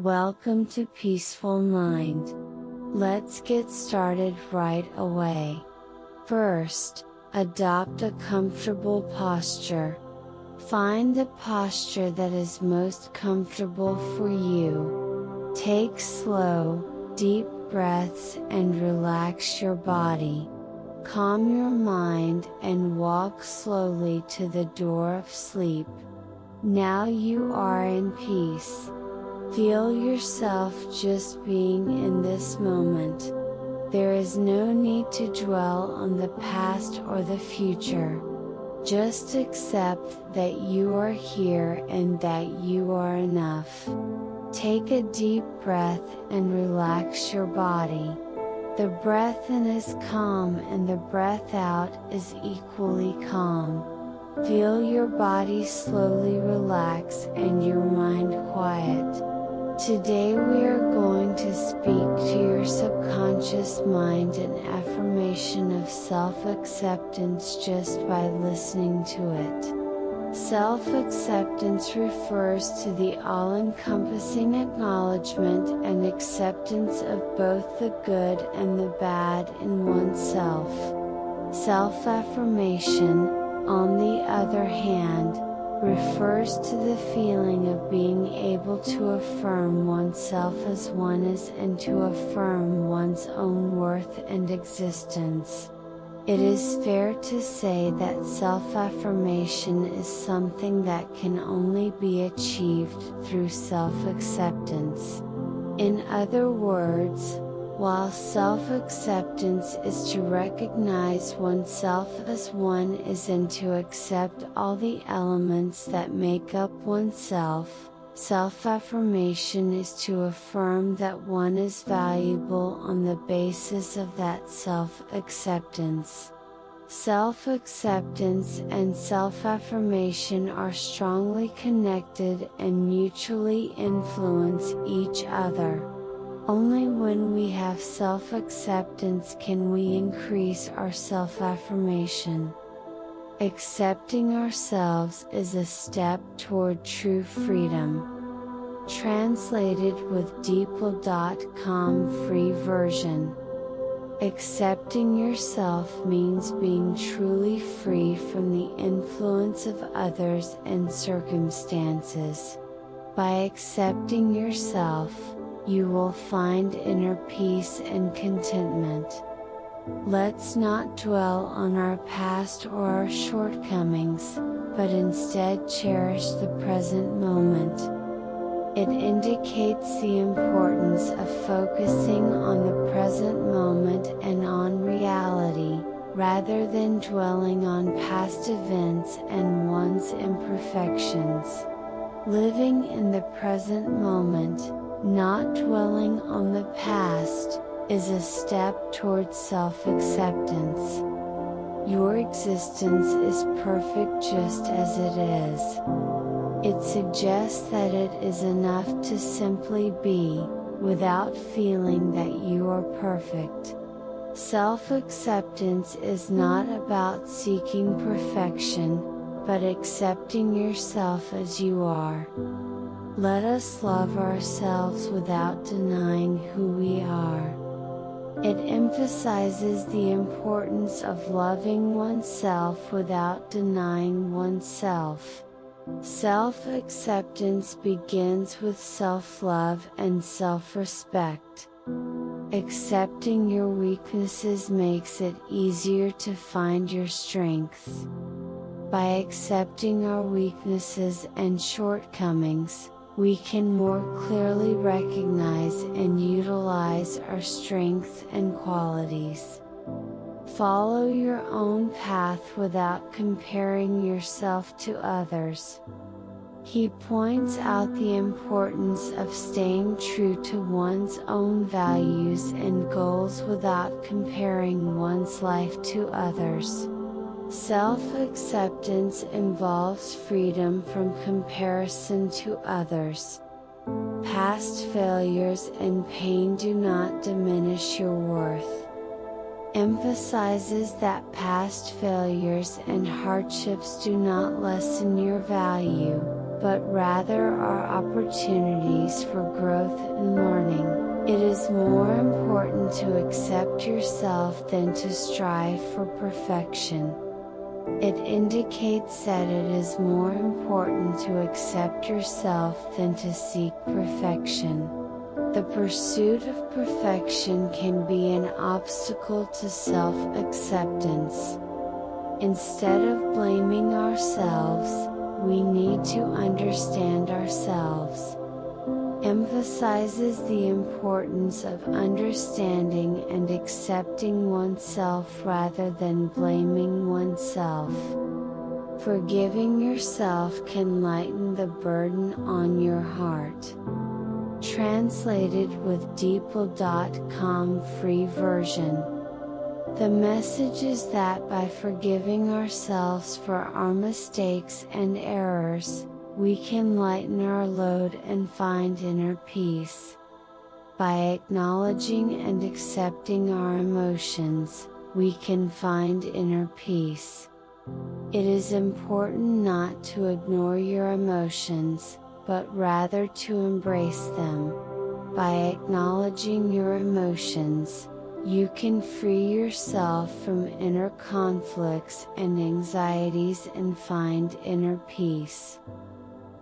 Welcome to Peaceful Mind. Let's get started right away. First, adopt a comfortable posture. Find the posture that is most comfortable for you. Take slow, deep breaths and relax your body. Calm your mind and walk slowly to the door of sleep. Now you are in peace. Feel yourself just being in this moment. There is no need to dwell on the past or the future. Just accept that you are here and that you are enough. Take a deep breath and relax your body. The breath in is calm and the breath out is equally calm. Feel your body slowly relax and your mind quiet. Today we are going to speak to your subconscious mind an affirmation of self-acceptance just by listening to it. Self-acceptance refers to the all-encompassing acknowledgement and acceptance of both the good and the bad in oneself. Self-affirmation, on the other hand, refers to the feeling of being able to affirm oneself as one is and to affirm one's own worth and existence. It is fair to say that self-affirmation is something that can only be achieved through self-acceptance. In other words, while self-acceptance is to recognize oneself as one is and to accept all the elements that make up oneself, self-affirmation is to affirm that one is valuable on the basis of that self-acceptance. Self-acceptance and self-affirmation are strongly connected and mutually influence each other. Only when we have self-acceptance can we increase our self-affirmation. Accepting ourselves is a step toward true freedom. Translated with deeple.com free version. Accepting yourself means being truly free from the influence of others and circumstances. By accepting yourself, you will find inner peace and contentment. Let's not dwell on our past or our shortcomings, but instead cherish the present moment. It indicates the importance of focusing on the present moment and on reality, rather than dwelling on past events and one's imperfections. Living in the present moment, not dwelling on the past, is a step towards self-acceptance. Your existence is perfect just as it is. It suggests that it is enough to simply be, without feeling that you are perfect. Self-acceptance is not about seeking perfection, but accepting yourself as you are. Let us love ourselves without denying who we are. It emphasizes the importance of loving oneself without denying oneself. Self-acceptance begins with self-love and self-respect. Accepting your weaknesses makes it easier to find your strengths. By accepting our weaknesses and shortcomings, we can more clearly recognize and utilize our strengths and qualities. Follow your own path without comparing yourself to others. He points out the importance of staying true to one's own values and goals without comparing one's life to others. Self-acceptance involves freedom from comparison to others. Past failures and pain do not diminish your worth. Emphasizes that past failures and hardships do not lessen your value, but rather are opportunities for growth and learning. It is more important to accept yourself than to strive for perfection. It indicates that it is more important to accept yourself than to seek perfection. The pursuit of perfection can be an obstacle to self-acceptance. Instead of blaming ourselves, we need to understand ourselves. Emphasizes the importance of understanding and accepting oneself rather than blaming oneself. Forgiving yourself can lighten the burden on your heart. Translated with deeple.com free version. The message is that by forgiving ourselves for our mistakes and errors, we can lighten our load and find inner peace. By acknowledging and accepting our emotions, we can find inner peace. It is important not to ignore your emotions, but rather to embrace them. By acknowledging your emotions, you can free yourself from inner conflicts and anxieties and find inner peace.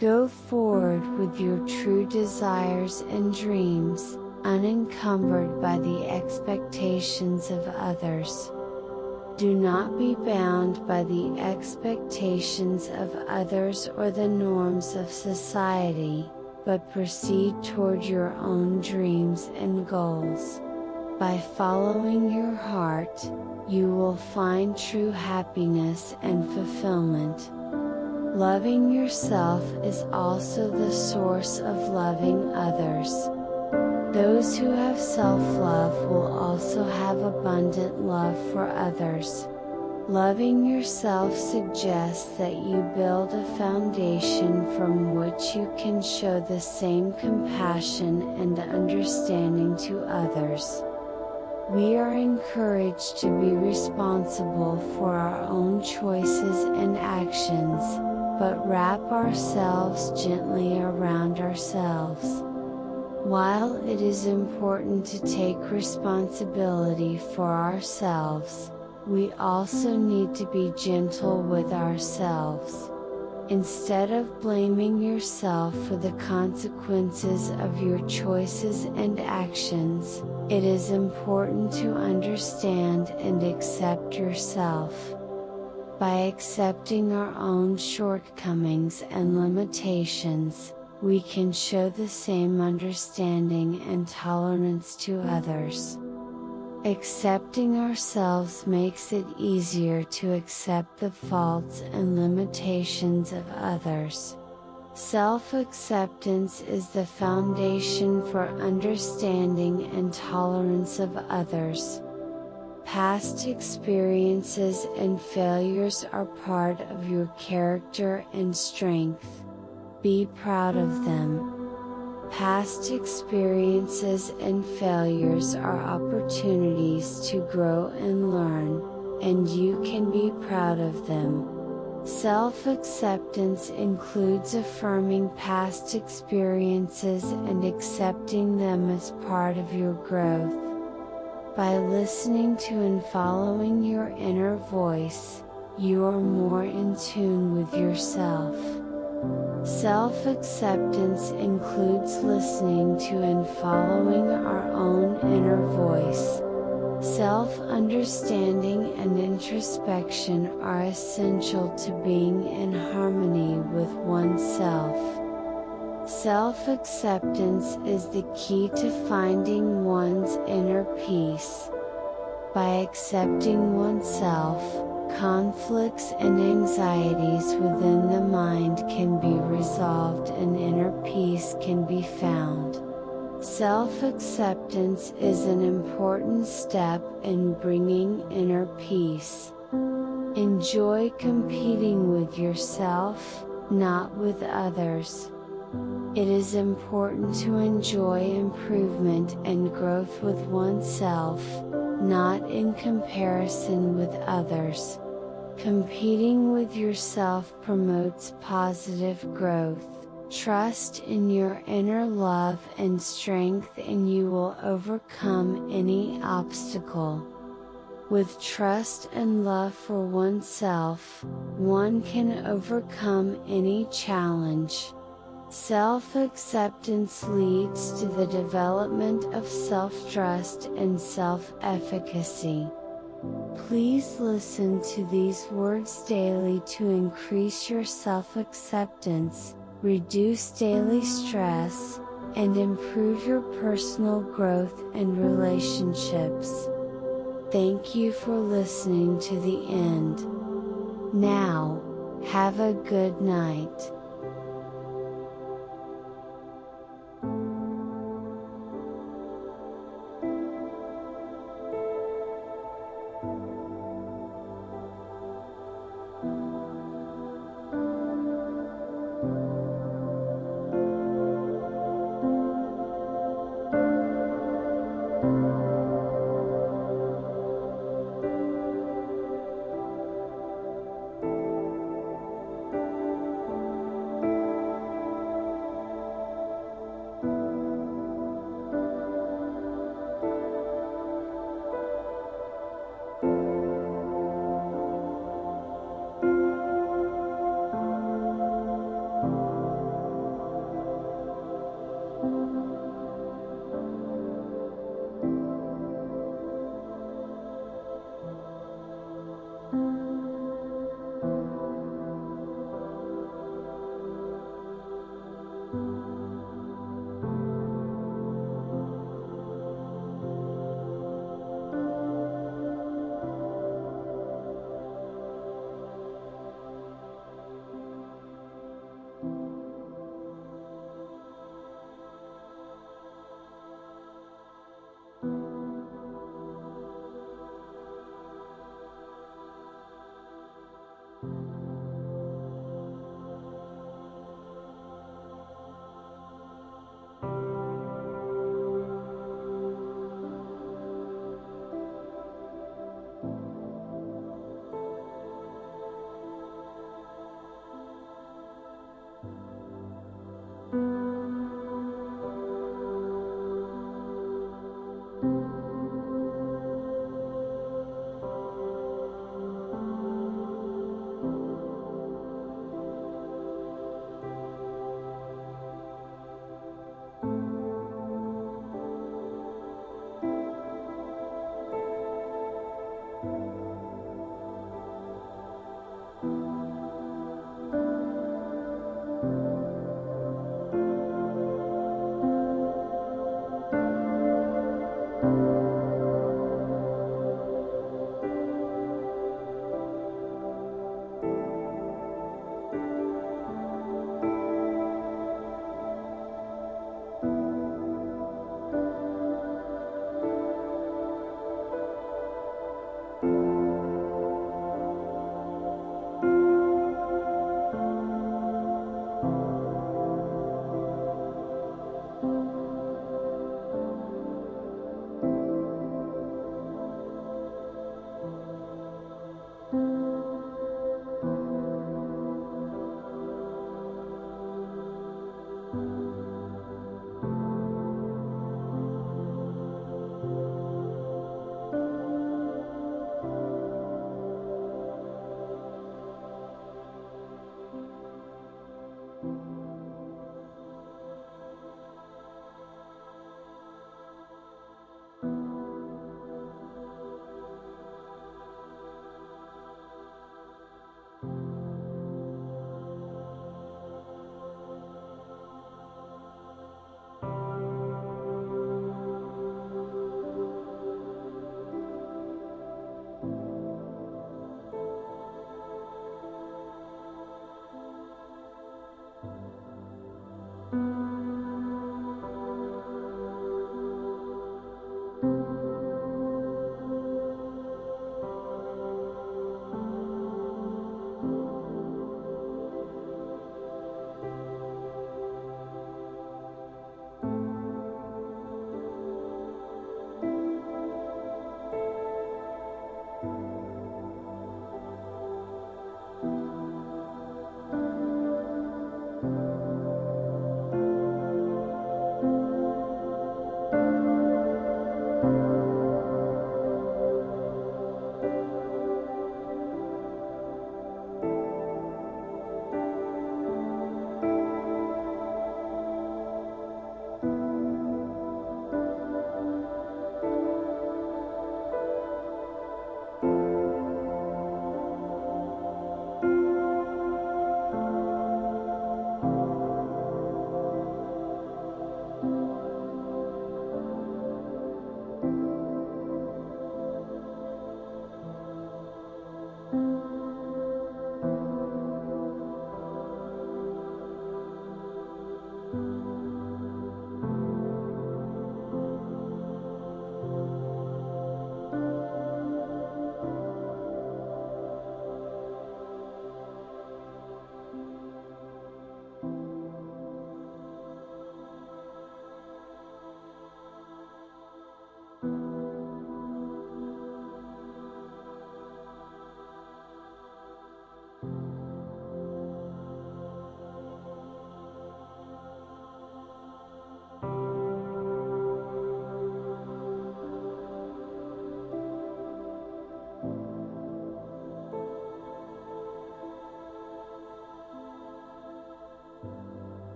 Go forward with your true desires and dreams, unencumbered by the expectations of others. Do not be bound by the expectations of others or the norms of society, but proceed toward your own dreams and goals. By following your heart, you will find true happiness and fulfillment. Loving yourself is also the source of loving others. Those who have self-love will also have abundant love for others. Loving yourself suggests that you build a foundation from which you can show the same compassion and understanding to others. We are encouraged to be responsible for our own choices and actions, but wrap ourselves gently around ourselves. While it is important to take responsibility for ourselves, we also need to be gentle with ourselves. Instead of blaming yourself for the consequences of your choices and actions, it is important to understand and accept yourself. By accepting our own shortcomings and limitations, we can show the same understanding and tolerance to others. Accepting ourselves makes it easier to accept the faults and limitations of others. Self-acceptance is the foundation for understanding and tolerance of others. Past experiences and failures are part of your character and strength. Be proud of them. Past experiences and failures are opportunities to grow and learn, and you can be proud of them. Self-acceptance includes affirming past experiences and accepting them as part of your growth. By listening to and following your inner voice, you are more in tune with yourself. Self-acceptance includes listening to and following our own inner voice. Self-understanding and introspection are essential to being in harmony with oneself. Self-acceptance is the key to finding one's inner peace. By accepting oneself, conflicts and anxieties within the mind can be resolved and inner peace can be found. Self-acceptance is an important step in bringing inner peace. Enjoy competing with yourself, not with others. It is important to enjoy improvement and growth with oneself, not in comparison with others. Competing with yourself promotes positive growth. Trust in your inner love and strength and you will overcome any obstacle. With trust and love for oneself, one can overcome any challenge. Self-acceptance leads to the development of self-trust and self-efficacy. Please listen to these words daily to increase your self-acceptance, reduce daily stress, and improve your personal growth and relationships. Thank you for listening to the end. Now, have a good night.